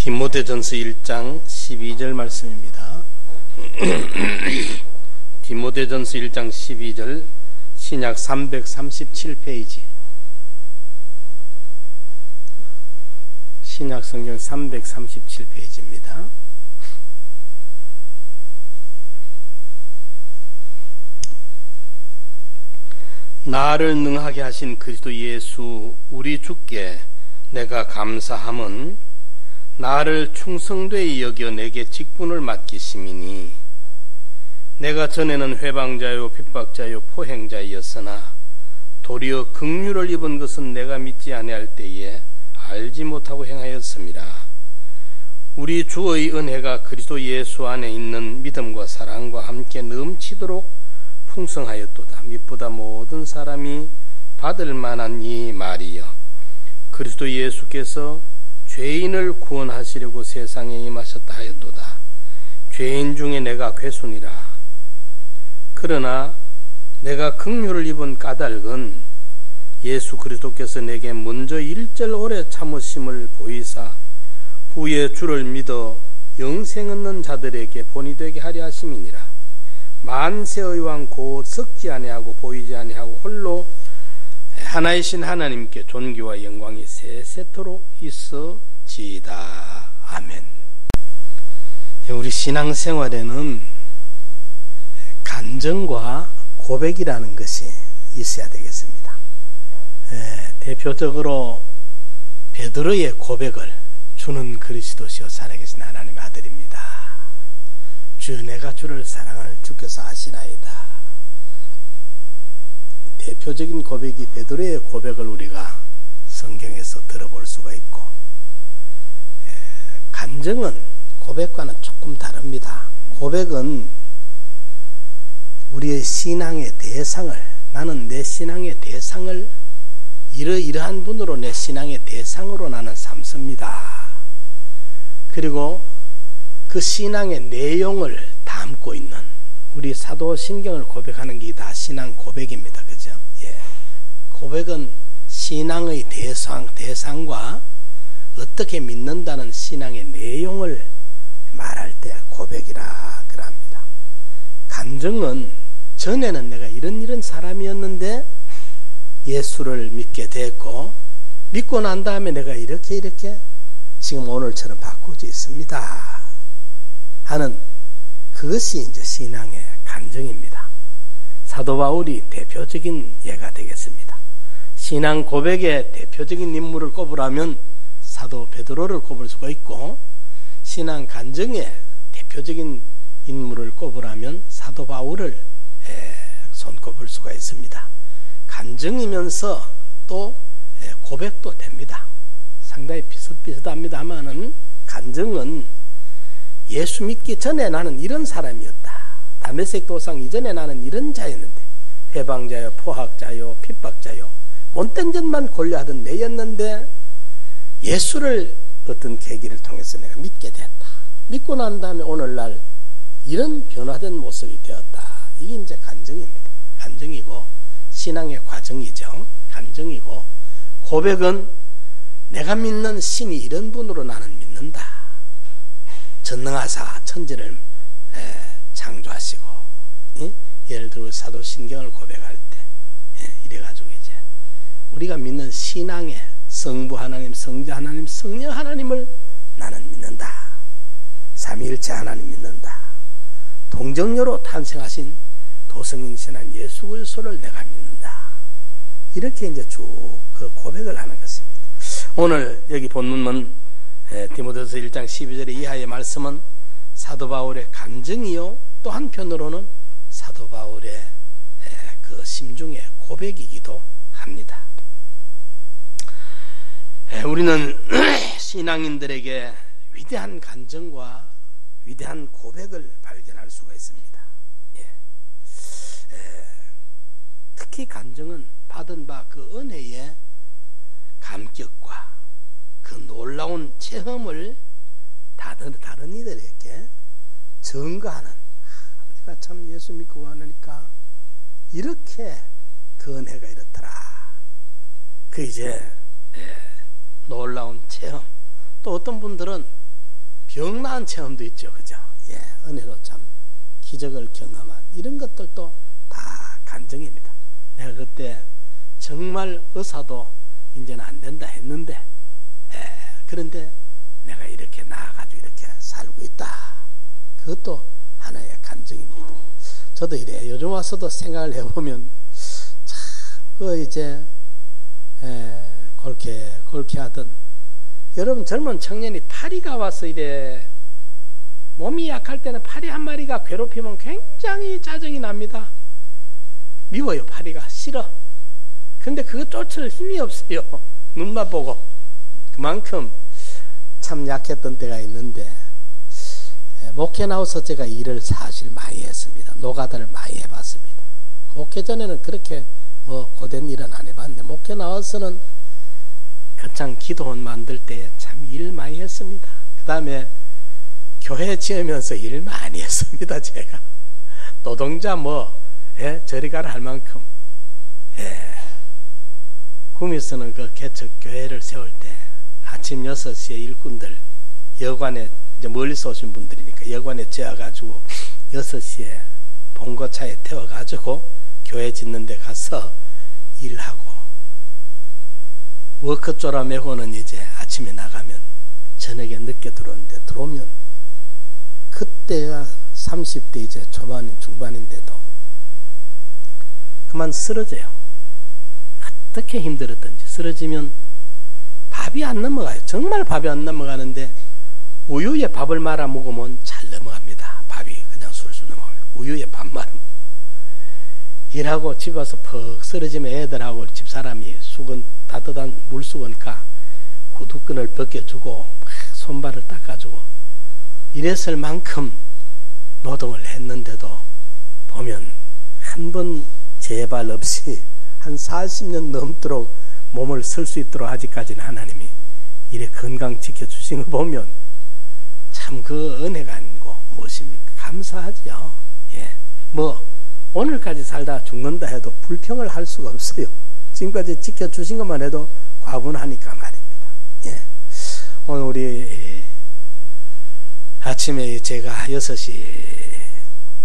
디모데전서 1장 12절 말씀입니다. 디모데전서 1장 12절 신약 337페이지 신약 성경 337페이지입니다. 나를 능하게 하신 그리스도 예수 우리 주께 내가 감사함은 나를 충성되이 여겨 내게 직분을 맡기심이니 내가 전에는 회방자요 핍박자요 포행자였으나 도리어 긍휼을 입은 것은 내가 믿지 아니할 때에 알지 못하고 행하였음이라. 우리 주의 은혜가 그리스도 예수 안에 있는 믿음과 사랑과 함께 넘치도록 풍성하였도다. mit보다 모든 사람이 받을 만한 이 말이여, 그리스도 예수께서 죄인을 구원하시려고 세상에 임하셨다 하였도다. 죄인 중에 내가 괴순이라. 그러나 내가 긍휼을 입은 까닭은 예수 그리스도께서 내게 먼저 일절 오래 참으심을 보이사 후에 주를 믿어 영생 얻는 자들에게 본이 되게 하려 하심이니라. 만세의 왕 곧 썩지 아니하고 보이지 아니하고 홀로 하나이신 하나님께 존귀와 영광이 세세토록 있어지이다. 아멘. 우리 신앙생활에는 간증과 고백이라는 것이 있어야 되겠습니다. 대표적으로 베드로의 고백을 주는 그리스도시요 살아계신 하나님의 아들입니다. 주 내가 주를 사랑하는 주께서 아시나이다. 대표적인 고백이 베드로의 고백을 우리가 성경에서 들어볼 수가 있고, 간증은 고백과는 조금 다릅니다. 고백은 우리의 신앙의 대상을, 나는 내 신앙의 대상을 이러이러한 분으로 내 신앙의 대상으로 나는 삼습니다. 그리고 그 신앙의 내용을 담고 있는, 우리 사도신경을 고백하는 게 다 신앙 고백입니다. 그죠? 예. 고백은 신앙의 대상과 어떻게 믿는다는 신앙의 내용을 말할 때 고백이라 그럽니다. 간증은 전에는 내가 이런 사람이었는데 예수를 믿게 됐고, 믿고 난 다음에 내가 이렇게 지금 오늘처럼 바꾸어져 있습니다 하는, 그것이 이제 신앙의 간증입니다. 사도 바울이 대표적인 예가 되겠습니다. 신앙 고백의 대표적인 인물을 꼽으라면 사도 베드로를 꼽을 수가 있고, 신앙 간증의 대표적인 인물을 꼽으라면 사도 바울을 손꼽을 수가 있습니다. 간증이면서 또 고백도 됩니다. 상당히 비슷비슷합니다만은 간증은 예수 믿기 전에 나는 이런 사람이었다. 다메섹 도상 이전에 나는 이런 자였는데, 회방자요 포학자요 핍박자요 못된 짓만 권려하던 내였는데 예수를 어떤 계기를 통해서 내가 믿게 됐다. 믿고 난 다음에 오늘날 이런 변화된 모습이 되었다. 이게 이제 간증입니다. 간증이고 신앙의 과정이죠. 간증이고, 고백은 내가 믿는 신이 이런 분으로 나는 믿는다. 전능하사 천지를 창조하시고, 예를 들어 사도신경을 고백할 때 이래가지고 이제 우리가 믿는 신앙의 성부 하나님, 성자 하나님, 성령 하나님을 나는 믿는다. 삼위일체 하나님 믿는다. 동정녀로 탄생하신 도성인신한 예수 그리스도를 내가 믿는다. 이렇게 이제 쭉 그 고백을 하는 것입니다. 오늘 여기 본문은 디모데전서 1장 12절 이하의 말씀은 사도 바울의 간증이요, 또 한편으로는 사도 바울의 그 심중의 고백이기도 합니다. 우리는 신앙인들에게 위대한 간증과 위대한 고백을 발견할 수가 있습니다. 특히 간증은 받은 바 그 은혜의 감격과 그 놀라운 체험을 다른 이들에게 증거하는, 우리가 참 예수 믿고 하니까 이렇게 그 은혜가 이렇더라. 그 이제 놀라운 체험, 또 어떤 분들은 병 나은 체험도 있죠. 그죠? 예, 은혜로 참 기적을 경험한 이런 것들도 다 간증입니다. 내가 그때 정말 의사도 이제는 안 된다 했는데, 그런데 내가 이렇게 나아가지고 이렇게 살고 있다. 그것도 하나의 간증입니다. 저도 이래 요즘 와서도 생각을 해보면 참 그 이제 골케 하던 여러분 젊은 청년이 파리가 와서 이래 몸이 약할 때는 파리 한 마리가 괴롭히면 굉장히 짜증이 납니다. 미워요. 파리가 싫어. 근데 그거 쫓을 힘이 없어요. 눈만 보고. 그만큼 참 약했던 때가 있는데, 목회 나와서 제가 일을 사실 많이 했습니다. 노가다를 많이 해봤습니다. 목회 전에는 그렇게 뭐 고된 일은 안 해봤는데, 목회 나와서는 거창 기도원 만들 때 참 일 많이 했습니다. 그 다음에 교회 지으면서 일 많이 했습니다. 제가 노동자 저리 가라 할 만큼. 구미에서는 그 개척 교회를 세울 때 아침 6시에 일꾼들 여관에 이제 멀리서 오신 분들이니까 여관에 재워가지고 6시에 봉고차에 태워가지고 교회 짓는 데 가서 일하고, 워크 쪼라매고는 이제 아침에 나가면 저녁에 늦게 들어오는데, 들어오면 그때가 30대 이제 초반인 중반인데도 그만 쓰러져요. 어떻게 힘들었던지. 쓰러지면 밥이 안 넘어가요. 정말 밥이 안 넘어가는데 우유에 밥을 말아 먹으면 잘 넘어갑니다. 밥이 그냥 술술 넘어가요. 우유에 밥 말으면. 일하고 집 와서 퍽 쓰러지면 애들하고 집사람이 따뜻한 물수건가 구두끈을 벗겨주고 손발을 닦아주고 이랬을 만큼 노동을 했는데도 보면 한 번 재발 없이 한 40년 넘도록 몸을 쓸 수 있도록 아직까지는 하나님이 이래 건강 지켜주신 거 보면 참 그 은혜가 아니고 무엇입니까? 감사하죠. 예. 오늘까지 살다 죽는다 해도 불평을 할 수가 없어요. 지금까지 지켜주신 것만 해도 과분하니까 말입니다. 예. 오늘 우리 아침에 제가 6시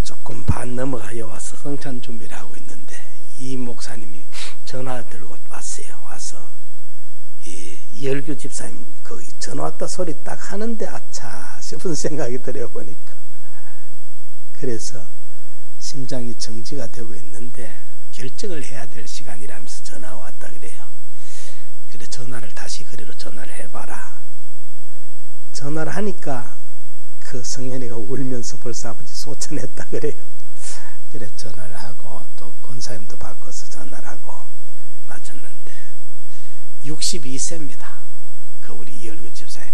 조금 반 넘어가 와서 성찬 준비를 하고 있는데 이 목사님이 전화 들고 왔어요. 와서 이열규 집사님 거기 전화 왔다 소리 딱 하는데 아차 싶은 생각이 들어요. 보니까 그래서 심장이 정지가 되고 있는데 결정을 해야 될 시간이라면서 전화가 왔다 그래요. 그래 전화를 다시 그리로 전화를 해봐라. 전화를 하니까 그 성현이가 울면서 벌써 아버지 소천했다 그래요. 그래 전화를 하고 또 권사님도 바꿔서 전화를 하고 맞췄는데 62세입니다. 그 우리 이열규 집사님이.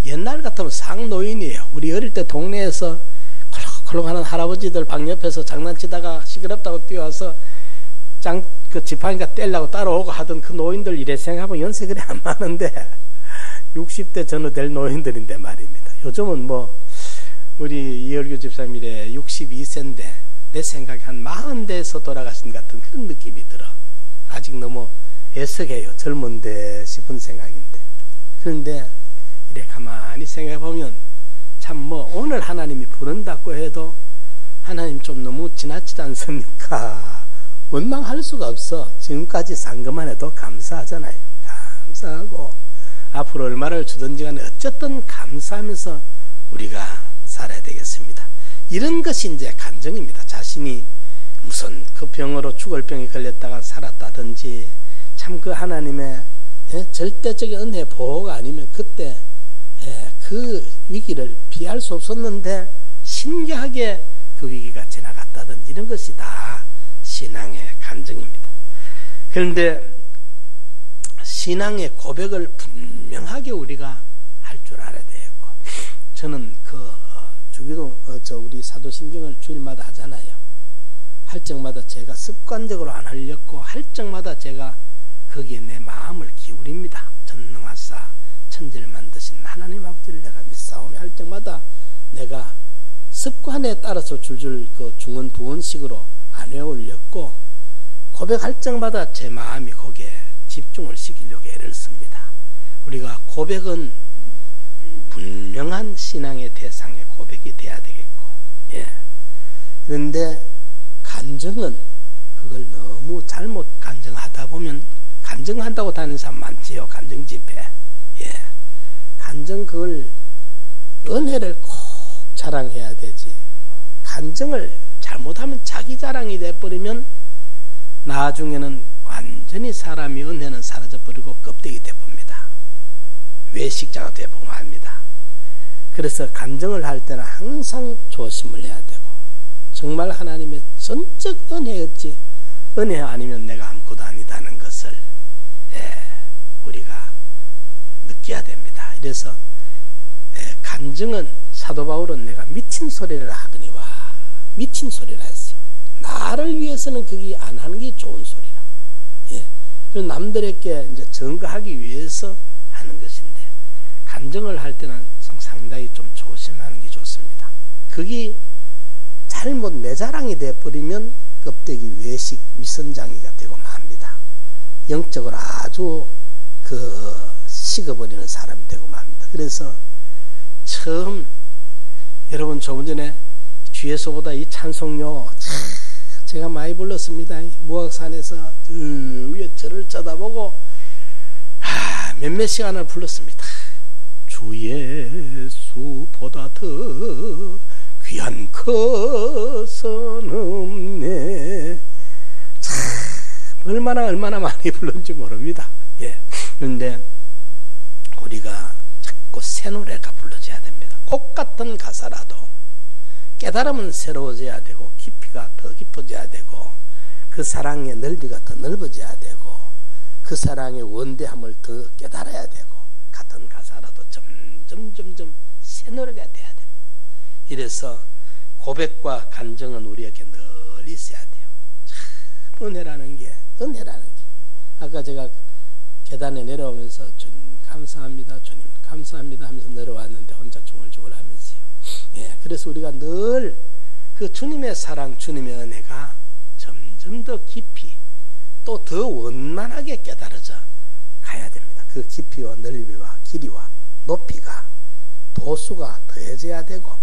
옛날 같으면 상노인이에요. 우리 어릴 때 동네에서 콜록콜록하는 할아버지들 방 옆에서 장난치다가 시끄럽다고 뛰어와서 그 지팡이가 떼려고 따라오고 하던 그 노인들 이래 생각하면 연세 그래 안 많은데 60대 전후 될 노인들인데 말입니다. 요즘은 우리 이열규 집사님 이래 62세인데 내 생각에 한 40대에서 돌아가신 같은 그런 느낌이 들어. 아직 너무 애석해요. 젊은데 싶은 생각인데. 그런데 이래 가만히 생각해보면 참 오늘 하나님이 부른다고 해도 하나님 좀 너무 지나치지 않습니까? 원망할 수가 없어. 지금까지 산 것만 해도 감사하잖아요. 감사하고 앞으로 얼마를 주든지 간에 어쨌든 감사하면서 우리가 살아야 되겠습니다. 이런 것이 이제 간증입니다. 자신이 무슨 그 병으로 죽을 병이 걸렸다가 살았다든지 참 그 하나님의 절대적인 은혜 보호가 아니면 그때 그 위기를 피할 수 없었는데 신기하게 그 위기가 지나갔다든지 이런 것이 다 신앙의 간증입니다. 그런데 신앙의 고백을 분명하게 우리가 할 줄 알아야 되겠고, 저는 주기도 우리 사도신경을 주일마다 하잖아요. 할 적마다 제가 습관적으로 안 하려고 할 적마다 제가 거기에 내 마음을 기울입니다. 전능하사 천지를 만드신 하나님 아버지를 내가 믿사오며 할 적마다 내가 습관에 따라서 줄줄 그 중언 부언식으로 안 외우려고 고백할 적마다 제 마음이 거기에 집중을 시키려고 애를 씁니다. 우리가 고백은 분명한 신앙의 대상의 고백이 돼야 되겠고, 그런데 간증은 그걸 너무 잘못 간증하다 보면, 간증한다고 다니는 사람 많지요. 간증 집회. 간증 그걸 은혜를 꼭 자랑해야 되지. 간증을 잘못하면 자기 자랑이 돼버리면 나중에는 완전히 사람이 은혜는 사라져버리고 껍데기 돼버립니다. 외식자가 되고 합니다. 그래서 간증을 할 때는 항상 조심을 해야 되고, 정말 하나님의 전적 은혜였지 은혜 아니면 내가 아무것도 아니다는 것을 우리가 느껴야 됩니다. 이래서 간증은 사도 바울은 내가 미친 소리를 하거니와 미친 소리라 했어요. 나를 위해서는 그게 안 하는 게 좋은 소리라. 남들에게 이제 증거하기 위해서 하는 것인데, 간증을 할 때는 상당히 좀 조심하는 게 좋습니다. 그게 잘못 내 자랑이 돼버리면 껍데기 외식 위선장이가 되고 맙니다. 영적으로 아주 식어버리는 사람이 되고 맙니다. 그래서 처음 여러분 조금 전에 주예수보다 이 찬송요 제가 많이 불렀습니다. 무악산에서 위에 절을 쳐다보고 몇몇 시간을 불렀습니다. 주 예수보다 더 귀한 것은 없네. 참 얼마나 많이 불렀는지 모릅니다. 그런데 우리가 자꾸 새 노래가 불러져야 됩니다. 곡 같은 가사라도 깨달음은 새로워져야 되고, 깊이가 더 깊어져야 되고, 그 사랑의 넓이가 더 넓어져야 되고, 그 사랑의 원대함을 더 깨달아야 되고, 같은 가사라도 점점 새 노래가 돼야 됩니다. 이래서 고백과 간증은 우리에게 늘 있어야 돼요. 참 은혜라는 게 아까 제가 계단에 내려오면서 주님 감사합니다, 주님 감사합니다 하면서 내려왔는데 혼자 중얼중얼 하면서요. 그래서 우리가 늘 그 주님의 사랑, 주님의 은혜가 점점 더 깊이 또 더 원만하게 깨달아져 가야 됩니다. 그 깊이와 넓이와 길이와 높이가 도수가 더해져야 되고,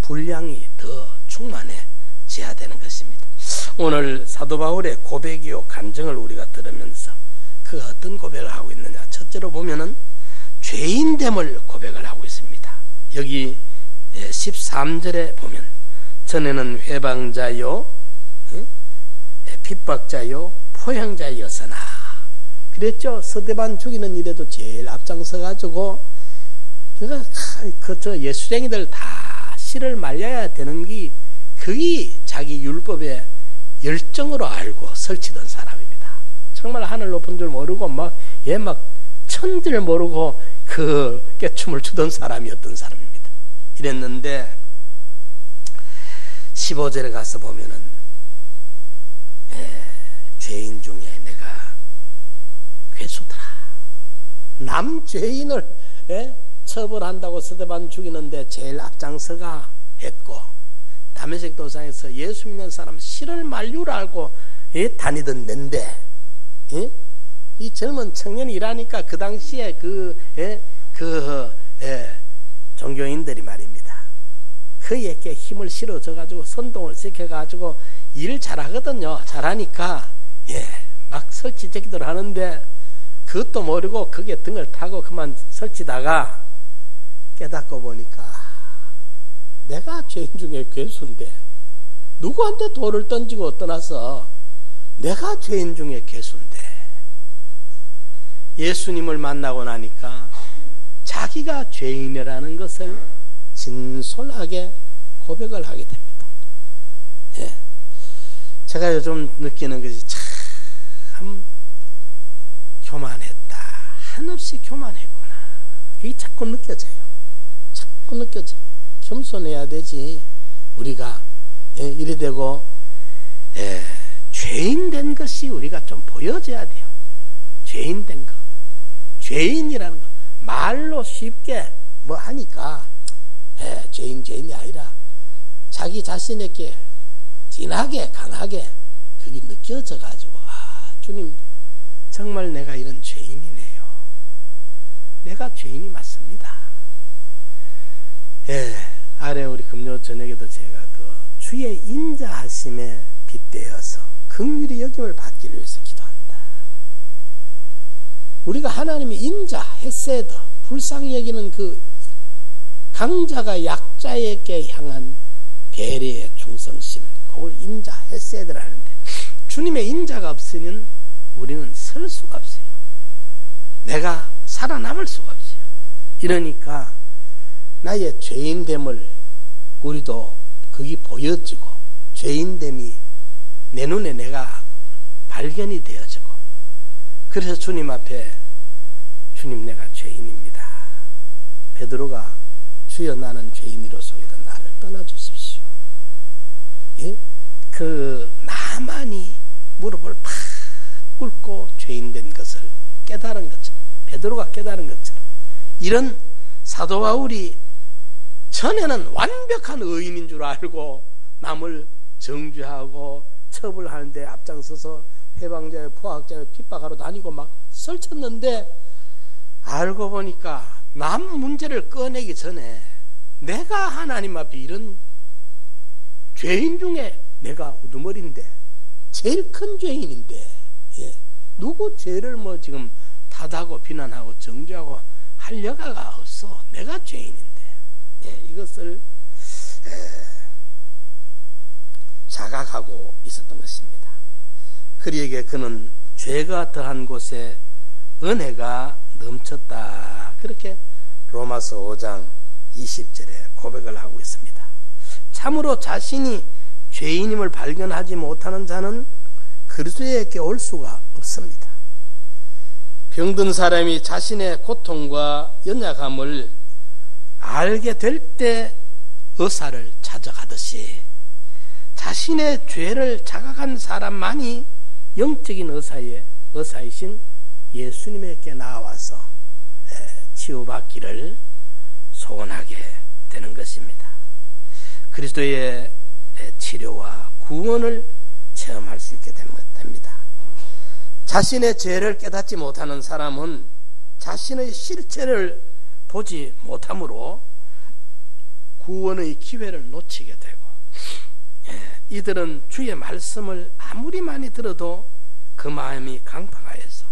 분량이 더 충만해져야 되는 것입니다. 오늘 사도 바울의 고백이요 간증을 우리가 들으면서 그 어떤 고백을 하고 있느냐, 첫째로 보면은 죄인됨을 고백을 하고 있습니다. 여기 13절에 보면 전에는 회방자요 핍박자요 포형자였으나 그랬죠. 서대반 죽이는 일에도 제일 앞장서 가지고 저 예수쟁이들 다 씨를 말려야 되는 게 그게 자기 율법의 열정으로 알고 설치던 사람입니다. 정말 하늘 높은 줄 모르고 막 천지를 모르고 그 깨춤을 추던 사람이었던 사람입니다. 이랬는데 15절에 가서 보면은 죄인 중에 내가 괴수더라. 남 죄인을 처벌한다고 스데반 죽이는데 제일 앞장서가 했고, 다메섹 도상에서 예수 믿는 사람 씨를 말류를 알고 다니던 낸데 이 젊은 청년이 일하니까 그 당시에 종교인들이 말입니다. 그에게 힘을 실어줘가지고 선동을 시켜가지고 일 잘하거든요. 잘하니까 막 설치 제기들 하는데 그것도 모르고 그게 등을 타고 그만 설치다가 깨닫고 보니까 내가 죄인 중에 괴수인데, 누구한테 돌을 던지고 떠나서 내가 죄인 중에 괴수인데, 예수님을 만나고 나니까 자기가 죄인이라는 것을 진솔하게 고백을 하게 됩니다. 제가 요즘 느끼는 것이 참 교만했다, 한없이 교만했구나, 그게 자꾸 느껴져요. 자꾸 느껴져. 겸손해야 되지. 우리가 이래 되고 죄인 된 것이 우리가 좀 보여져야 돼요. 죄인 된 거, 죄인이라는 거 말로 쉽게 뭐 하니까 죄인이 아니라 자기 자신에게 진하게 강하게 그게 느껴져 가지고, 주님 정말 내가 이런 죄인이네요. 내가 죄인이 맞습니다. 예, 아래 우리 금요 저녁에도 제가 그 주의 인자하심에 빗대어서 긍휼히 여김을 받기를 위해서 기도한다. 우리가 하나님의 인자, 헤세드, 불쌍히 여기는 그 강자가 약자에게 향한 배려의 충성심, 그걸 인자, 헤세드를 하는데 주님의 인자가 없으면 우리는 설 수가 없어요. 내가 살아남을 수가 없어요. 이러니까 나의 죄인됨을 우리도 거기 보여지고 죄인됨이 내 눈에 내가 발견이 되어지고 그래서 주님 앞에 주님 내가 죄인입니다. 베드로가 주여 나는 죄인이로소이다 나를 떠나주십시오. 예? 그 나만이 무릎을 팍 꿇고 죄인된 것을 깨달은 것처럼 베드로가 깨달은 것처럼 이런 사도 바울이 전에는 완벽한 의인인 줄 알고 남을 정죄하고 처벌하는데 앞장서서 해방자여 포악자여 핍박하러 다니고 막 설쳤는데 알고 보니까 남 문제를 꺼내기 전에 내가 하나님 앞에 이런 죄인 중에 내가 우두머리인데 제일 큰 죄인인데 예. 누구 죄를 뭐 지금 탓하고 비난하고 정죄하고 할 여가가 없어. 내가 죄인인데 예. 이것을 자각하고 있었던 것입니다. 그리에게 그는 죄가 더한 곳에 은혜가 넘쳤다. 그렇게 로마서 5장 20절에 고백을 하고 있습니다. 참으로 자신이 죄인임을 발견하지 못하는 자는 그리스도에게 올 수가 없습니다. 병든 사람이 자신의 고통과 연약함을 알게 될 때 의사를 찾아가듯이 자신의 죄를 자각한 사람만이 영적인 의사이신 예수님에게 나와서 치유받기를 소원하게 되는 것입니다. 그리스도의 치료와 구원을 체험할 수 있게 됩니다. 자신의 죄를 깨닫지 못하는 사람은 자신의 실체를 보지 못하므로 구원의 기회를 놓치게 되고 이들은 주의 말씀을 아무리 많이 들어도 그 마음이 강팍하여서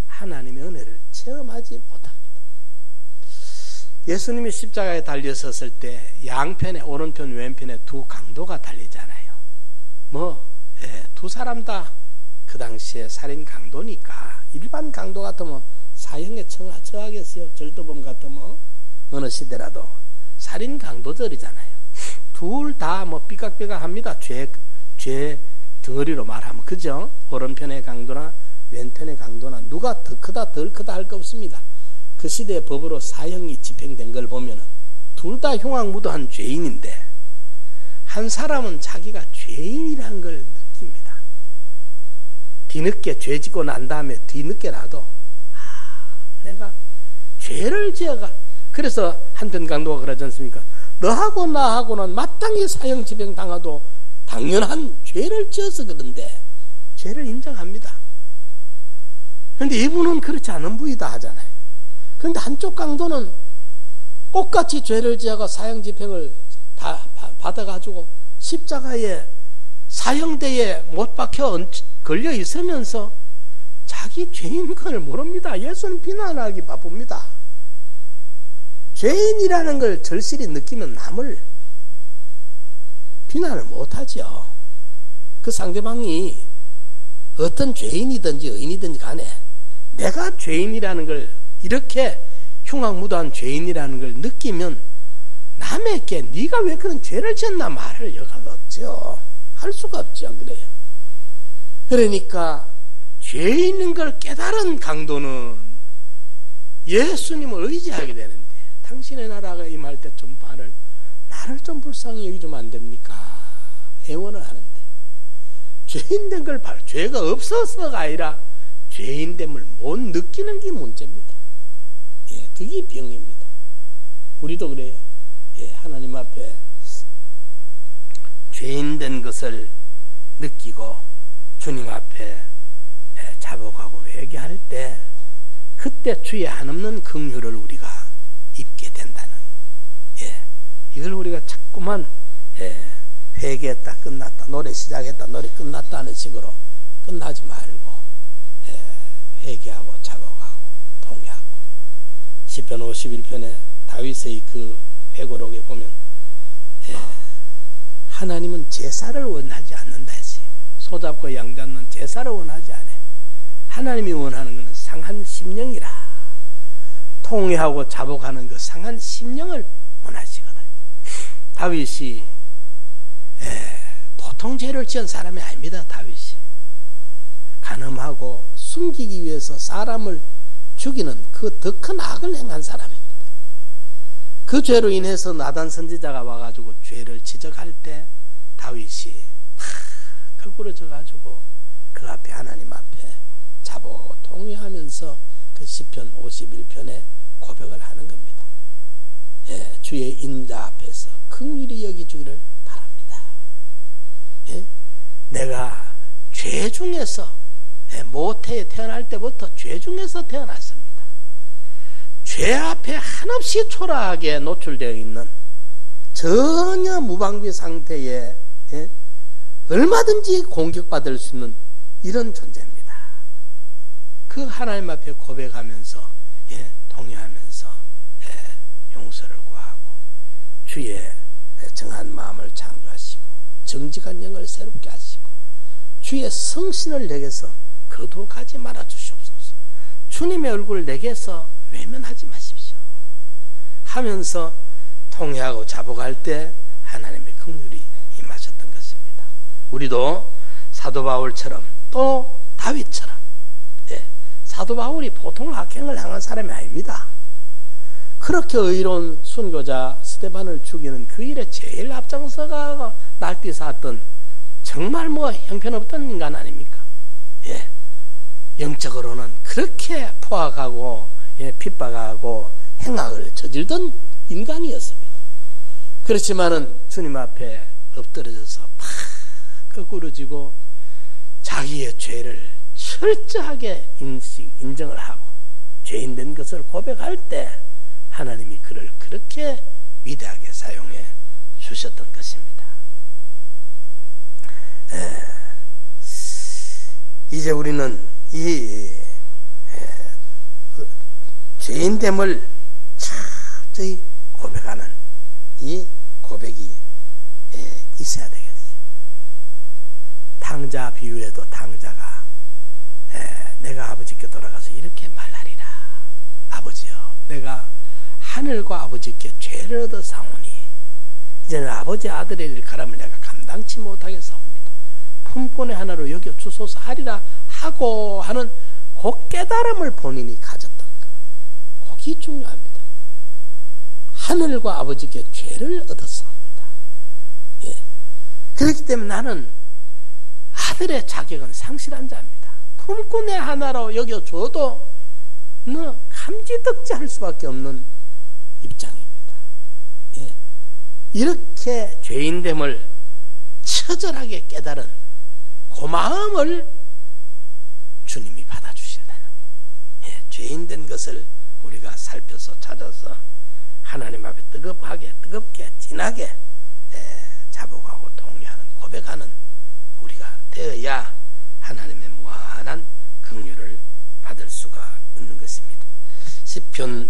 하나님의 은혜를 체험하지 못합니다. 예수님이 십자가에 달려섰을 때 양편에 오른편 왼편에 두 강도가 달리잖아요. 두 사람 다 그 당시에 살인 강도니까 일반 강도 같으면 사형에 처하겠어요. 절도범 같으면 어느 시대라도 살인 강도들이잖아요. 둘 다 삐깍삐깍합니다. 죄 덩어리로 말하면 그죠? 오른편의 강도나 왼편의 강도나 누가 더 크다 덜 크다 할 거 없습니다. 그 시대의 법으로 사형이 집행된 걸 보면은 둘 다 흉악무도한 죄인인데 한 사람은 자기가 죄인이라는 걸 느낍니다. 뒤늦게 죄 짓고 난 다음에 뒤늦게라도 내가 죄를 지어가 그래서 한편 강도가 그러지 않습니까? 너하고 나하고는 마땅히 사형 집행 당하도 당연한 죄를 지어서 그런데 죄를 인정합니다. 그런데 이분은 그렇지 않은 부이다 하잖아요. 그런데 한쪽 강도는 똑같이 죄를 지어가 사형 집행을 다 받아가지고 십자가에 사형대에 못 박혀 걸려 있으면서 자기 죄인 걸 모릅니다. 예수는 비난하기 바쁩니다. 죄인이라는 걸 절실히 느끼면 남을 비난을 못하죠. 그 상대방이 어떤 죄인이든지 의인이든지 간에 내가 죄인이라는 걸 이렇게 흉악무도한 죄인이라는 걸 느끼면 남에게 네가 왜 그런 죄를 지었나 말할 여가가 없죠. 할 수가 없죠. 안 그래요? 그러니까 죄 있는 걸 깨달은 강도는 예수님을 의지하게 되는데 당신의 나라가 임할 때 좀 나를 좀 불쌍히 여기주면 안 됩니까? 애원을 하는데 죄인된 걸 죄가 없어서가 아니라 죄인됨을 못 느끼는 게 문제입니다. 예, 그게 병입니다. 우리도 그래요. 예, 하나님 앞에 죄인된 것을 느끼고 주님 앞에 자복하고 회개할 때 그때 주의 한없는 긍휼을 우리가 입게 된다는, 이걸 우리가 자꾸만 회개했다 끝났다, 노래 시작했다 노래 끝났다 하는 식으로 끝나지 말고 회개하고 자복하고 통회하고. 시편 51편에 다윗의 그 회고록에 보면 하나님은 제사를 원하지 않는다 했어요. 소잡고 양 잡는 제사를 원하지 않아요. 하나님이 원하는 것은 상한 심령이라. 통회하고 자복하는 그 상한 심령을 원하시거든요. 다윗이 보통 죄를 지은 사람이 아닙니다. 다윗이 간음하고 숨기기 위해서 사람을 죽이는 그 더 큰 악을 행한 사람입니다. 그 죄로 인해서 나단 선지자가 와가지고 죄를 지적할 때 다윗이 다 거꾸러져 가지고 그 앞에, 하나님 앞에 자복하고 통회하면서 그 시편 51편에 고백을 하는 겁니다. 주의 인자 앞에서 긍휼히 여기주기를 바랍니다. 내가 죄 중에서, 모태에 태어날 때부터 죄 중에서 태어났습니다. 죄 앞에 한없이 초라하게 노출되어 있는 전혀 무방비 상태에 얼마든지 공격받을 수 있는 이런 존재입니다. 그 하나님 앞에 고백하면서 통회하면서 용서를 구하고 주의 정한 마음을 창조하시고 정직한 영을 새롭게 하시고 주의 성신을 내게서 거두어가지 말아 주시옵소서. 주님의 얼굴을 내게서 외면하지 마십시오 하면서 통회하고 자복할 때 하나님의 긍휼이 임하셨던 것입니다. 우리도 사도 바울처럼 또 다윗처럼, 사도 바울이 보통 악행을 행한 사람이 아닙니다. 그렇게 의로운 순교자 스데반을 죽이는 그 일에 제일 앞장서가 날뛰었던 정말 형편없던 인간 아닙니까? 영적으로는 그렇게 포악하고 핍박하고 행악을 저질던 인간이었습니다. 그렇지만은 주님 앞에 엎드려져서 팍 거꾸러지고 자기의 죄를 철저하게 인정을 하고 죄인된 것을 고백할 때 하나님이 그를 그렇게 위대하게 사용해 주셨던 것입니다. 이제 우리는 이 죄인됨을 철저히 고백하는 이 고백이 있어야 되겠어요. 탕자 비유에도 탕자가 내가 아버지께 돌아가서 이렇게 말하리라. 아버지여, 내가 하늘과 아버지께 죄를 얻어 사오니 이제는 아버지 아들의 일가람을 내가 감당치 못하겠사옵니다. 품꾼의 하나로 여겨 주소서 하리라 하고 하는 그 깨달음을 본인이 가졌던 것, 그게 중요합니다. 하늘과 아버지께 죄를 얻었습니다. 그렇기 때문에 나는 아들의 자격은 상실한 자입니다. 품꾼의 하나로 여겨줘도 너 감지덕지할 수밖에 없는 입장입니다. 이렇게 죄인됨을 처절하게 깨달은 그 마음을 주님이 받아주신다는 거예요. 죄인된 것을 우리가 살펴서 찾아서 하나님 앞에 뜨겁게 진하게 자복하고 통회하는, 고백하는 우리가 되어야 하나님의 무한한 긍휼을 받을 수가 있는 것입니다. 시편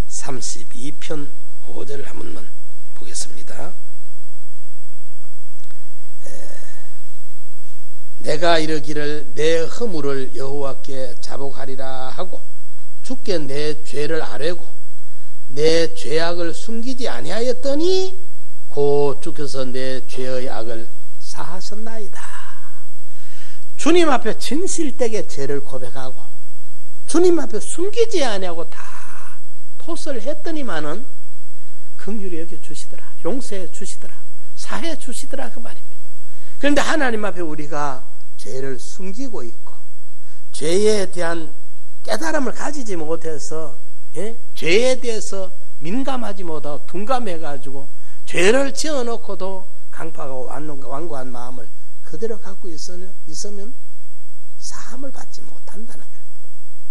32편 5절을 한 번만 보겠습니다. 내가 이르기를 내 허물을 여호와께 자복하리라 하고 주께 내 죄를 아뢰고 내 죄악을 숨기지 아니하였더니 곧 주께서 내 죄의 악을 사하셨나이다. 주님 앞에 진실되게 죄를 고백하고 주님 앞에 숨기지 아니하고 다 토설을 했더니만은 긍휼히 여겨 주시더라, 용서해 주시더라, 사해 주시더라, 그 말입니다. 그런데 하나님 앞에 우리가 죄를 숨기고 있고 죄에 대한 깨달음을 가지지 못해서 죄에 대해서 민감하지 못하고 둔감해가지고 죄를 지어놓고도 강팍하고 완고한 마음을 그대로 갖고 있으면 사함을 받지 못한다는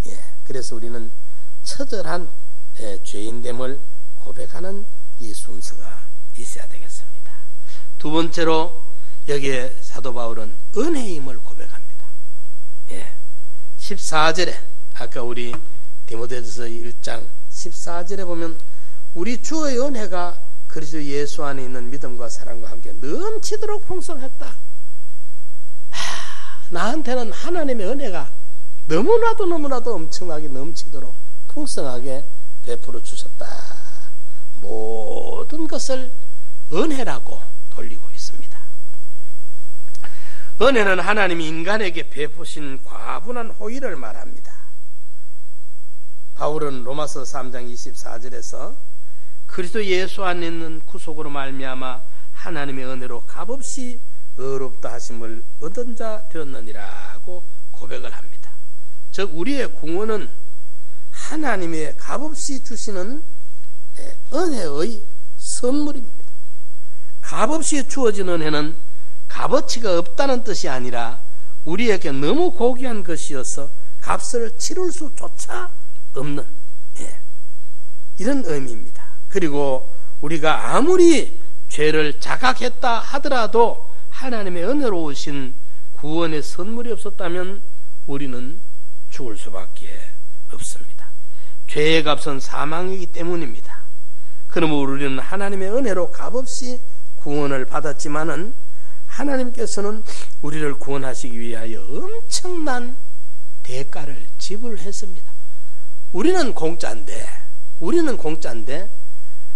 거예요. 그래서 우리는 처절한 죄인됨을 고백하는 이 순서가 있어야 되겠습니다. 두 번째로 여기에 사도 바울은 은혜임을 고백합니다. 14절에 아까 우리 디모데전서 1장 14절에 보면 우리 주의 은혜가 그리스도 예수 안에 있는 믿음과 사랑과 함께 넘치도록 풍성했다. 나한테는 하나님의 은혜가 너무나도 엄청나게 넘치도록 풍성하게 베풀어 주셨다. 모든 것을 은혜라고 돌리고 있습니다. 은혜는 하나님이 인간에게 베푸신 과분한 호의를 말합니다. 바울은 로마서 3장 24절에서 그리스도 예수 안에 있는 구속으로 말미암아 하나님의 은혜로 값없이 의롭다 하심을 얻은 자 되었느니라고 고백을 합니다. 즉 우리의 구원은 하나님의 값없이 주시는 은혜의 선물입니다. 값없이 주어진 은혜는 값어치가 없다는 뜻이 아니라 우리에게 너무 고귀한 것이어서 값을 치를 수조차 없는 이런 의미입니다. 그리고 우리가 아무리 죄를 자각했다 하더라도 하나님의 은혜로우신 구원의 선물이 없었다면 우리는 죽을 수밖에 없습니다. 죄의 값은 사망이기 때문입니다. 그러므로 우리는 하나님의 은혜로 값없이 구원을 받았지만은 하나님께서는 우리를 구원하시기 위하여 엄청난 대가를 지불했습니다. 우리는 공짜인데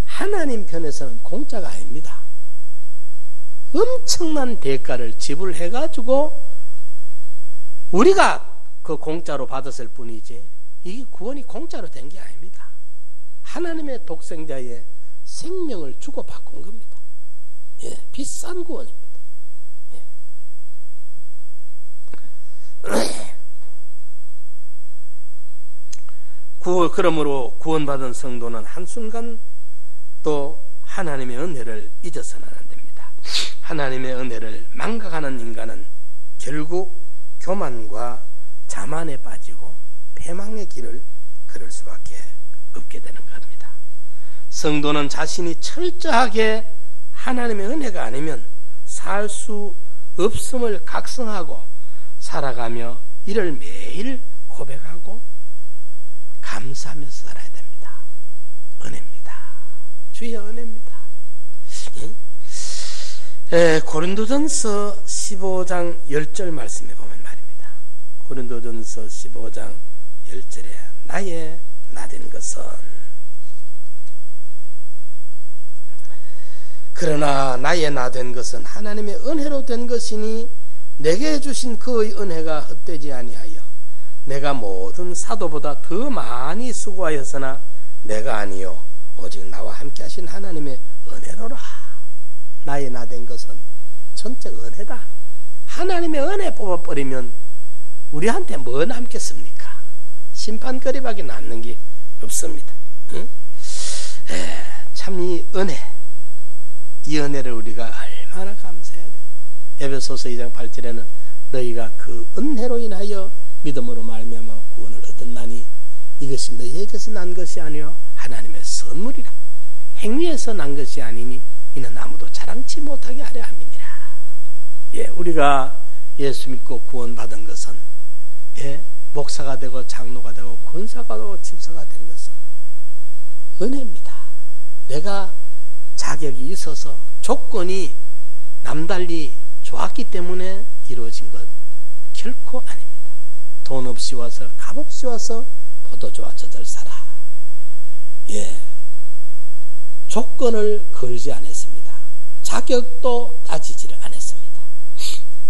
하나님 편에서는 공짜가 아닙니다. 엄청난 대가를 지불해가지고 우리가 그 공짜로 받았을 뿐이지 이게 구원이 공짜로 된 게 아닙니다. 하나님의 독생자의 생명을 주고 바꾼 겁니다. 비싼 구원입니다. 그러므로 구원받은 성도는 한순간 또 하나님의 은혜를 잊어서는 안 됩니다. 하나님의 은혜를 망각하는 인간은 결국 교만과 자만에 빠지고 패망의 길을 걸을 수밖에 없게 되는 겁니다. 성도는 자신이 철저하게 하나님의 은혜가 아니면 살 수 없음을 각성하고 살아가며 이를 매일 고백하고 감사하면서 살아야 됩니다. 은혜입니다. 주의 은혜입니다. 고린도전서 15장 10절 말씀에 보면 말입니다. 고린도전서 15장 10절에 나의 나된 것은 그러나 나의 나된 것은 하나님의 은혜로 된 것이니 내게 주신 그의 은혜가 헛되지 아니하여 내가 모든 사도보다 더 많이 수고하였으나 내가 아니요 오직 나와 함께 하신 하나님의 은혜로라. 나의 나된 것은 전적 은혜다. 하나님의 은혜 뽑아버리면 우리한테 뭐 남겠습니까? 심판거리밖에 남는 게 없습니다. 응? 참 이 은혜, 이 은혜를 우리가 얼마나 감사해야 돼. 에베소서 2장 8절에는 너희가 그 은혜로 인하여 믿음으로 말미암아 구원을 얻었나니 이것이 너희에게서 난 것이 아니요 하나님의 선물이라. 행위에서 난 것이 아니니 이는 아무도 자랑치 못하게 하려 함이니라. 우리가 예수 믿고 구원받은 것은 목사가 되고 장로가 되고 권사가 되고 집사가 된 것은 은혜입니다. 내가 자격이 있어서 조건이 남달리 좋았기 때문에 이루어진 것 결코 아닙니다. 돈 없이 와서 값없이 와서 포도주와 젖을 사라. 조건을 걸지 않았습니다. 자격도 따지지를 않았습니다.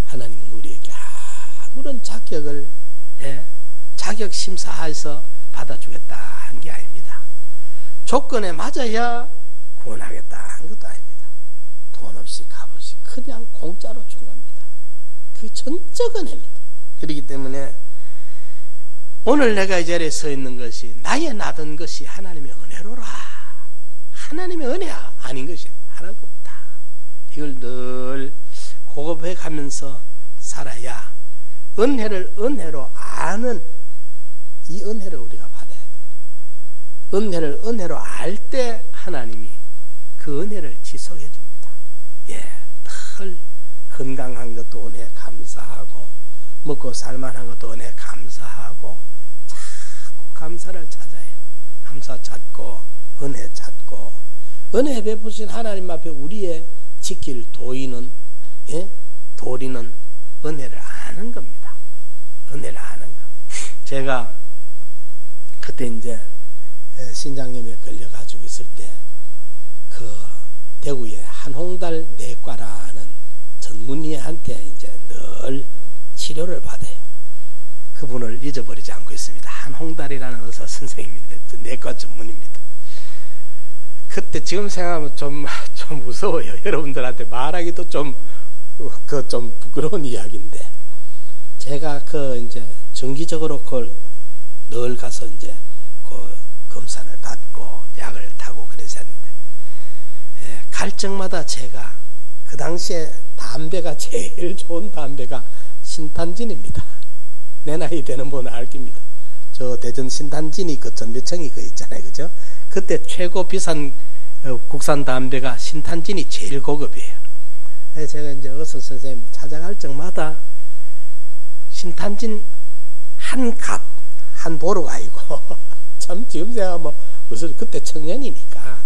하나님은 우리에게 아무런 자격을 자격 심사해서 받아주겠다 한 게 아닙니다. 조건에 맞아야 구원하겠다 한 것도 아닙니다. 돈 없이 값없이 그냥 공짜로 준 겁니다. 그게 전적 은혜입니다. 그렇기 때문에 오늘 내가 이 자리에 서 있는 것이 나의 나던 것이 하나님의 은혜로라. 하나님의 은혜야 아닌 것이 하나도 없다. 이걸 늘 고백하면서 살아야 은혜를 은혜로 아는 이 은혜를 우리가 받아야 돼요. 은혜를 은혜로 알 때 하나님이 그 은혜를 지속해 줍니다. 예, 늘 건강한 것도 은혜 감사하고 먹고 살만한 것도 은혜 감사하고 자꾸 감사를 찾아요. 감사 찾고 은혜 찾고 은혜 베푸신 하나님 앞에 우리의 지킬 도리는 은혜를 아는 겁니다. 은혜를 아는 것. 제가 그때 이제 신장염에 걸려가지고 있을 때 그 대구의 한홍달 내과라는 전문의한테 이제 늘 치료를 받아요. 그분을 잊어버리지 않고 있습니다. 한홍달이라는 의사 선생님인데 내과 전문입니다. 그때 지금 생각하면 좀 무서워요. 여러분들한테 말하기도 좀 부끄러운 이야기인데, 제가 이제 정기적으로 그걸 늘 가서 이제 그 검사를 받고 약을 타고 그랬었는데, 갈 적마다 제가 그 당시에 담배가 제일 좋은 담배가 신탄진입니다. 내 나이 되는 분은 알 겁니다. 저 대전 신탄진이 그 전매청이 그 있잖아요, 그죠? 그때 최고 비싼 국산 담배가 신탄진이 제일 고급이에요. 제가 이제 의사 선생님 찾아갈 적마다 신탄진 한 보루가 아니고 참 지금 생각하면 무슨 그때 청년이니까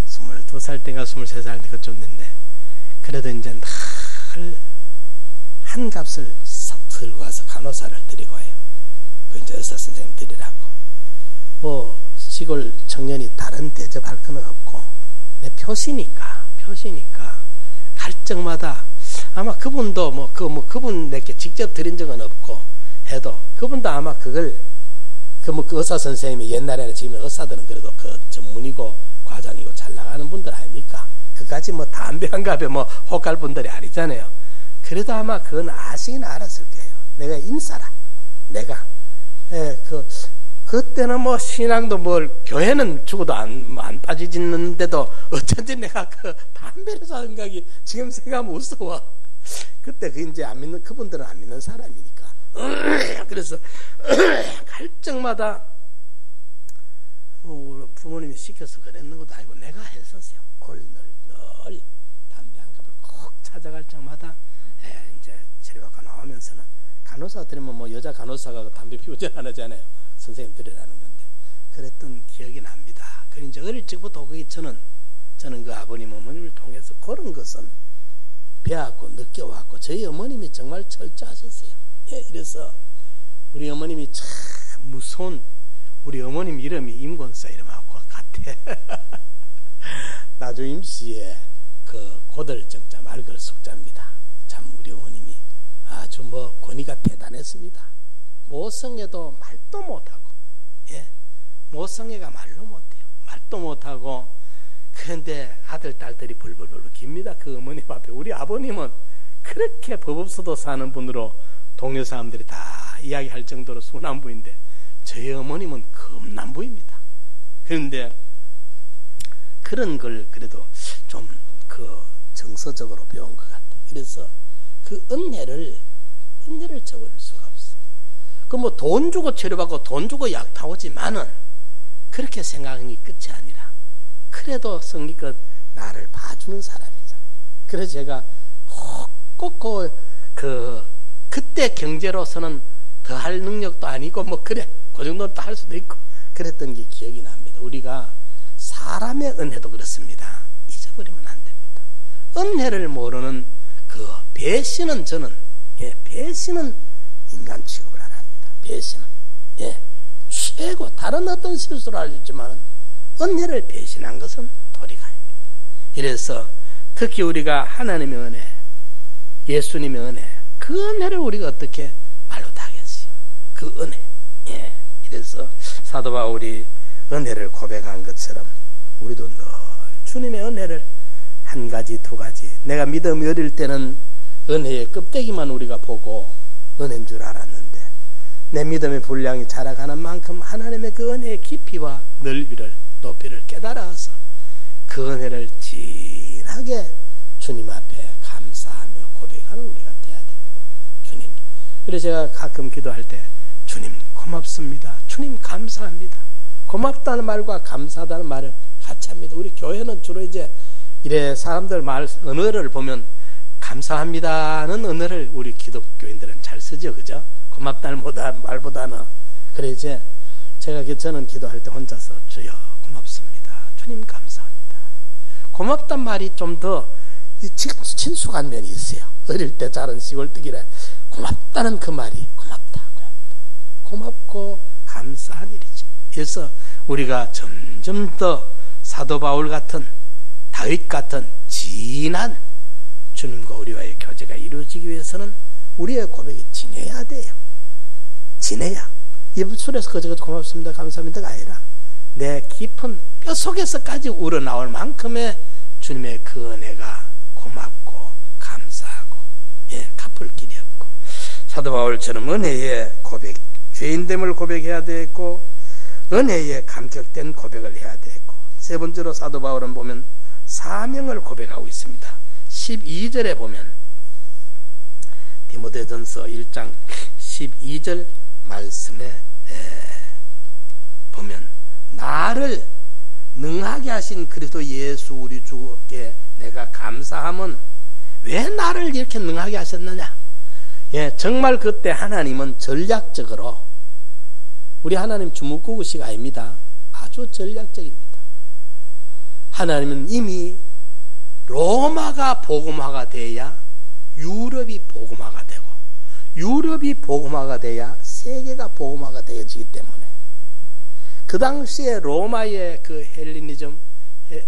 22살 때인가 23살 때 그쯤인데, 그래도 이제 늘 한 값을 싹 들고 와서 간호사를 드리고 와요. 그 이제 의사 선생님 드리라고. 뭐 시골 청년이 다른 대접할 건 없고 내 표시니까 갈 적마다 아마 그분도 그분 내게 직접 드린 적은 없고 해도 그분도 아마 그걸 그 의사 선생님이 옛날에는, 지금 의사들은 그래도 그 전문이고 과장이고 잘 나가는 분들 아닙니까? 그까지 담배 한 갑에 혹할 분들이 아니잖아요. 그래도 아마 그건 아시긴 알았을 거예요. 내가 인사라. 내가. 그때는 신앙도 교회는 죽어도 안 빠지지는데도 어쩐지 내가 담배를 사는 생각이 지금 생각하면 무서워. 그때 이제 안 믿는, 그분들은 안 믿는 사람이니까. 그래서 갈 적마다 부모님이 시켜서 그랬는 것도 아니고 내가 했었어요. 그걸 늘 담배 한 갑을 꼭 찾아갈 적마다 이제 치료받고 나오면서는, 간호사 들으면 여자 간호사가 담배 피우지 안 하잖아요. 선생님 들으라는 건데, 그랬던 기억이 납니다. 그리고 이제 어릴 적부터 저는 그 아버님 어머님을 통해서 그런 것은 배웠고 느껴왔고, 저희 어머님이 정말 철저하셨어요. 이래서 우리 어머님이 참 무서운, 우리 어머님 이름이 임권사 이름하고 같아. 나주임씨의 그 고들정자 말글 숙자입니다. 참 우리 어머님이 아주 권위가 대단했습니다. 모성애도 말도 못하고, 모성애가 말로 못해요. 말도 못하고. 그런데 아들 딸들이 벌벌벌 깁니다. 그 어머님 앞에. 우리 아버님은 그렇게 법 없어도 사는 분으로 동네 사람들이 다 이야기할 정도로 순한 분인데, 저희 어머님은 금난부입니다. 그런데 그런 걸 그래도 좀 정서적으로 배운 것 같아요. 그래서 그 은혜를 저버릴 수가 없어. 돈 주고 치료받고 돈 주고 약 타오지만은 그렇게 생각이 끝이 아니라, 그래도 성리껏 나를 봐주는 사람이잖아요. 그래서 제가 꼭 그때 경제로서는 더 할 능력도 아니고 그래 그 정도는 또 할 수도 있고 그랬던 게 기억이 납니다. 우리가 사람의 은혜도 그렇습니다. 잊어버리면 안 됩니다. 은혜를 모르는 그 배신은, 배신은 인간 취급을 안 합니다. 배신은 최고, 다른 어떤 실수를 할 수 있지만 은혜를 배신한 것은 도리가 아닙니다. 이래서 특히 우리가 하나님의 은혜, 예수님의 은혜, 그 은혜를 우리가 어떻게 말로 다 하겠어요? 그 은혜. 이래서 사도 바울이 은혜를 고백한 것처럼 우리도 늘 주님의 은혜를 한 가지 두 가지, 내가 믿음이 어릴 때는 은혜의 껍데기만 우리가 보고 은혜인 줄 알았는데, 내 믿음의 분량이 자라가는 만큼 하나님의 그 은혜의 깊이와 넓이를, 높이를 깨달아서 그 은혜를 진하게 주님 앞에 감사하며 고백하는 우리가 돼야 됩니다. 주님. 그래서 제가 가끔 기도할 때 주님 고맙습니다. 주님 감사합니다. 고맙다는 말과 감사하다는 말을 같이 합니다. 우리 교회는 주로 이제 이래 사람들 말 언어를 보면 감사합니다는 언어를 우리 기독교인들은 잘 쓰죠, 그죠? 고맙다는 말보다는. 그래 이제 저는 기도할 때 혼자서 주여 고맙습니다, 주님 감사합니다. 고맙단 말이 좀 더 친숙한 면이 있어요. 어릴 때 자른 시골뜨기래 고맙다는 그 말이 고맙다. 고맙고 감사한 일이죠. 그래서 우리가 점점 더 사도 바울 같은, 다윗 같은 진한 주님과 우리와의 교제가 이루어지기 위해서는 우리의 고백이 진해야 돼요. 진해야. 입술에서 그저 고맙습니다, 감사합니다가 아니라 내 깊은 뼛속에서까지 우러나올 만큼의 주님의 그 은혜가 고맙고 감사하고, 갚을 길이 없고. 사도 바울처럼 은혜의 고백, 죄인됨을 고백해야 되겠고, 은혜에 감격된 고백을 해야 되겠고, 세 번째로 사도 바울은 보면 사명을 고백하고 있습니다. 12절에 보면, 디모데전서 1장 12절 말씀에 보면, 나를 능하게 하신 그리스도 예수 우리 주께 내가 감사함은, 왜 나를 이렇게 능하게 하셨느냐? 정말 그때 하나님은 전략적으로, 우리 하나님 주먹구구식 아닙니다. 아주 전략적입니다. 하나님은 이미 로마가 복음화가 돼야 유럽이 복음화가 되고, 유럽이 복음화가 돼야 세계가 복음화가 되어지기 때문에, 그 당시에 로마의 그 헬레니즘,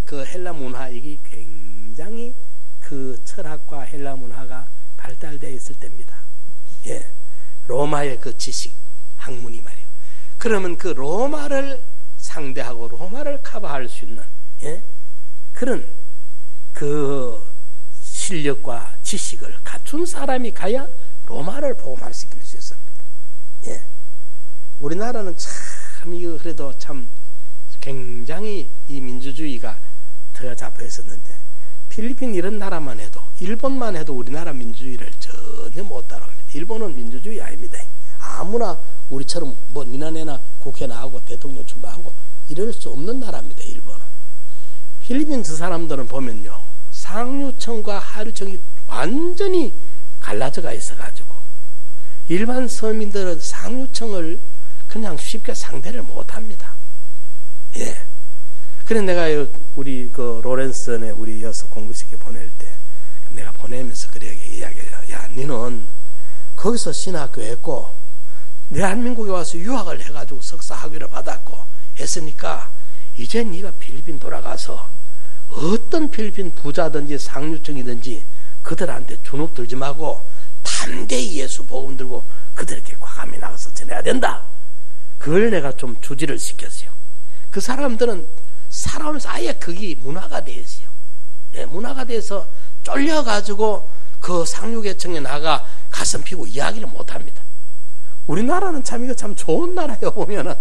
그 헬라 문화, 이게 굉장히 그 철학과 헬라 문화가 발달되어 있을 때입니다. 로마의 그 지식, 학문이 말이에요. 그러면 그 로마를 상대하고 로마를 커버할 수 있는 그런 그 실력과 지식을 갖춘 사람이 가야 로마를 복음화시킬 수 있습니다. 우리나라는 참 이거 그래도 참 굉장히 이 민주주의가 더 잡혀 있었는데, 필리핀 이런 나라만 해도, 일본만 해도 우리나라 민주주의를 전혀 못 따라옵니다. 일본은 민주주의 아닙니다. 아무나 우리처럼 뭐 니나 내나 국회 나가고 대통령 출마하고 이럴 수 없는 나라입니다. 일본은. 필리핀 저 사람들은 보면요, 상류층과 하류층이 완전히 갈라져가 있어가지고 일반 서민들은 상류층을 그냥 쉽게 상대를 못합니다. 그래 내가 우리 그 로렌슨에 우리 여서 공부시켜 보낼 때 내가 보내면서 그래 이야기해요. 야, 너는 거기서 신학교 했고 대한민국에 와서 유학을 해가지고 석사 학위를 받았고 했으니까 이제 네가 필리핀 돌아가서 어떤 필리핀 부자든지 상류층이든지 그들한테 주눅 들지 말고 담대히 예수 복음 들고 그들에게 과감히 나가서 전해야 된다. 그걸 내가 좀 주지를 시켰어요. 그 사람들은 살아오면서 아예 그게 문화가 되어 있어요. 문화가 돼서 쫄려가지고 그 상류계층에 나가 가슴 피고 이야기를 못합니다. 우리나라는 참 이거 참 좋은 나라예요. 보면은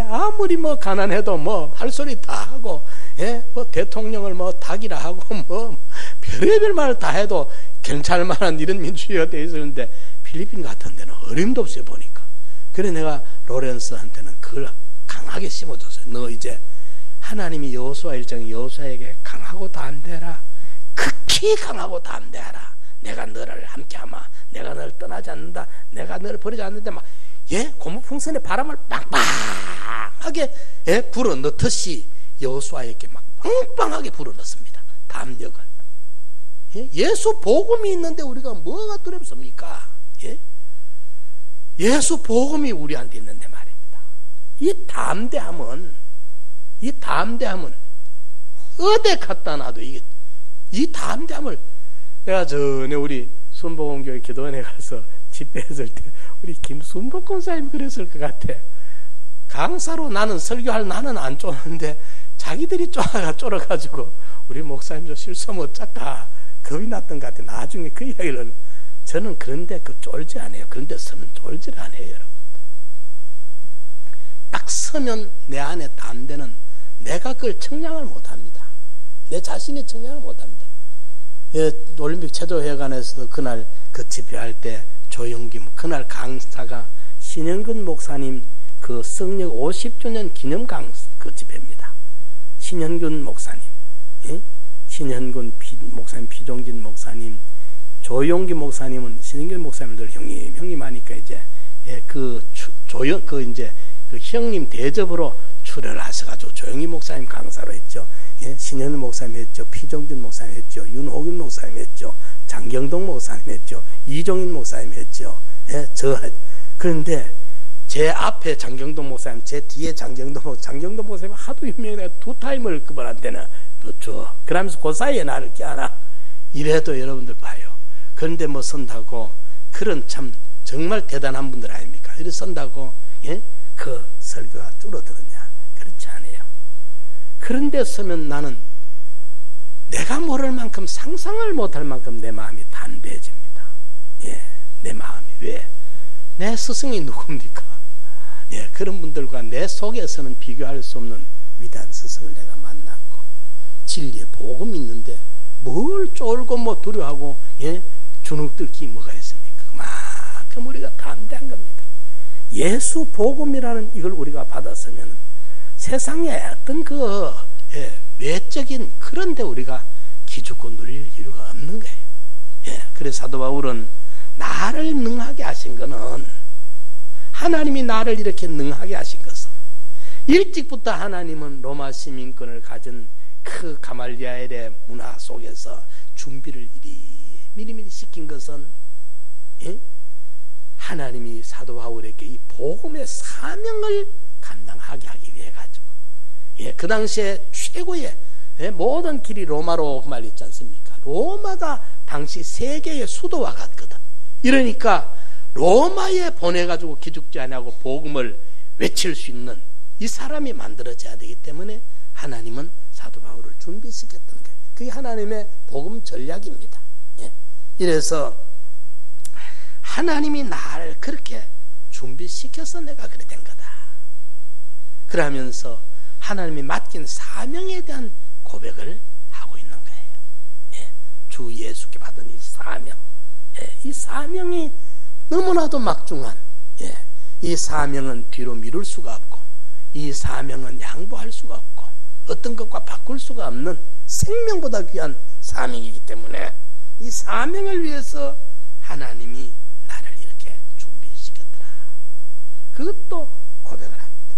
아무리 뭐 가난해도 뭐 할 소리 다 하고 뭐 대통령을 뭐 닭이라 하고 뭐 별의별 말 다 해도 괜찮을 만한 이런 민주주의가 되어 있었는데 필리핀 같은 데는 어림도 없어요 보니까. 그래 내가 로렌스한테는 그걸 강하게 심어줬어요. 너 이제 하나님이 여호수아 1장 여호수아에게 강하고 담대하라, 극히 강하고 담대하라, 내가 너를 함께하마, 내가 너를 떠나지 않는다, 내가 너를 버리지 않는다, 막 고무풍선에 바람을 빵빵하게 불어 넣듯이 여호수아에게 막 빵빵하게 불어 넣습니다. 담력을. 예수 복음이 있는데 우리가 뭐가 두렵습니까? 예수 복음이 우리한테 있는데 말입니다. 이 담대함은 어디 갖다 놔도 이 담대함을 내가 전에 우리 순복음교회 기도원에 가서 집회했을 때 우리 김순복 권사님 그랬을 것 같아. 강사로 나는 설교할 나는 안 쫄는데 자기들이 쫄아가지고 우리 목사님 좀 실수 못 잡까 겁이 났던 것 같아. 나중에 그 이야기를 저는 그런데 쫄지 않아요. 그런데 서면 쫄지를 않아요, 여러분. 딱 서면 내 안에 담대는 내가 그걸 청량을 못합니다. 내 자신이 청량을 못합니다. 올림픽 체조회관에서도 그날 그 집회할 때 조영김 그날 강사가 신영근 목사님 그 성령 50주년 기념 그 집회입니다. 신현균 목사님, 예? 신현균 목사님, 피종진 목사님, 조용기 목사님은 신현균 목사님들 형님 하니까 이제 그 형님 대접으로 출연하셔가지고 조용기 목사님 강사로 했죠. 예? 신현균 목사님 했죠. 피종진 목사님 했죠. 윤호균 목사님 했죠. 장경동 목사님 했죠. 이종인 목사님 했죠. 예? 그런데 제 앞에 장경동 목사님, 제 뒤에 장경동 목사님 하도 유명해. 2타임을 그분한테는 줘. 그러면서 그 사이에 나를 껴안아. 이래도 여러분들 봐요. 그런데 뭐 선다고, 그런 참 정말 대단한 분들 아닙니까? 이래 선다고, 예? 그 설교가 줄어들었냐? 그렇지 않아요. 그런데 서면 나는 내가 모를 만큼, 상상을 못할 만큼 내 마음이 담대해집니다. 예, 내 마음이. 왜? 내 스승이 누굽니까? 예, 그런 분들과 내 속에서는 비교할 수 없는 위대한 스승을 내가 만났고, 진리의 복음이 있는데 뭘 쫄고 뭐 두려워하고, 예? 주눅들기 뭐가 있습니까? 그만큼 우리가 담대한 겁니다. 예수 복음이라는 이걸 우리가 받았으면 세상에 어떤 외적인 그런데 우리가 기죽고 누릴 이유가 없는 거예요. 예, 그래서 사도 바울은 나를 능하게 하신 것은, 하나님이 나를 이렇게 능하게 하신 것은, 일찍부터 하나님은 로마 시민권을 가진 그 가말리엘의 문화 속에서 준비를 미리미리 시킨 것은, 예? 하나님이 사도 바울에게 이 복음의 사명을 감당하게 하기 위해 가지고, 예, 그 당시에 최고의, 예, 모든 길이 로마로 말했지 않습니까? 로마가 당시 세계의 수도와 같거든. 이러니까 로마에 보내가지고 기죽지 아니하고 복음을 외칠 수 있는 이 사람이 만들어져야 되기 때문에 하나님은 사도 바울을 준비시켰던 거예요. 그게 하나님의 복음 전략입니다. 예. 이래서 하나님이 나를 그렇게 준비시켜서 내가 그래 된 거다. 그러면서 하나님이 맡긴 사명에 대한 고백을 하고 있는 거예요. 예. 주 예수께 받은 이 사명, 예. 이 사명이 너무나도 막중한, 예. 이 사명은 뒤로 미룰 수가 없고, 이 사명은 양보할 수가 없고, 어떤 것과 바꿀 수가 없는 생명보다 귀한 사명이기 때문에 이 사명을 위해서 하나님이 나를 이렇게 준비시켰더라. 그것도 고백을 합니다.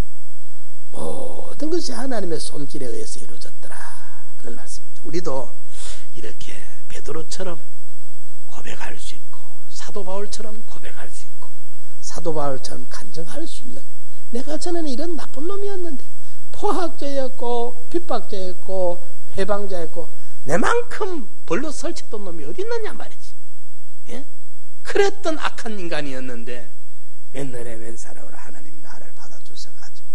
모든 것이 하나님의 손길에 의해서 이루어졌더라. 그런 말씀이죠. 우리도 이렇게 베드로처럼 고백할 수 있고, 사도 바울처럼 고백할 수 있고, 사도 바울처럼 간증할 수 있는, 내가 전에는 이런 나쁜 놈이었는데 포학자였고 핍박자였고 회방자였고 내만큼 벌로 설치던 놈이 어디 있느냐 말이지. 예? 그랬던 악한 인간이었는데 웬날에 웬사람으로 하나님이 나를 받아주셔가지고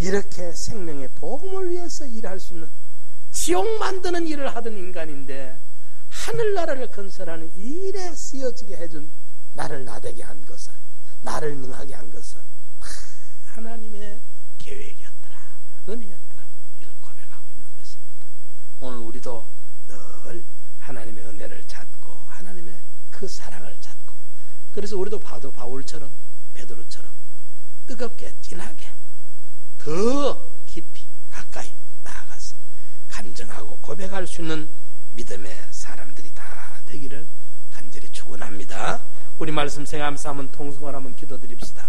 이렇게 생명의 복음을 위해서 일할 수 있는, 지옥 만드는 일을 하던 인간인데 하늘나라를 건설하는 일에 쓰여지게 해준 나를 나되게 한 것은, 나를 능하게 한 것은 하나님의 계획이었더라, 은혜였더라. 이걸 고백하고 있는 것입니다. 오늘 우리도 늘 하나님의 은혜를 찾고 하나님의 그 사랑을 찾고, 그래서 우리도 바울처럼 베드로처럼 뜨겁게 진하게 더 깊이 가까이 나아가서 간증하고 고백할 수 있는 믿음의 사람들이 다 되기를 간절히 축원합니다. 우리 말씀 생각하면서 한번 통성을 한번 기도드립시다.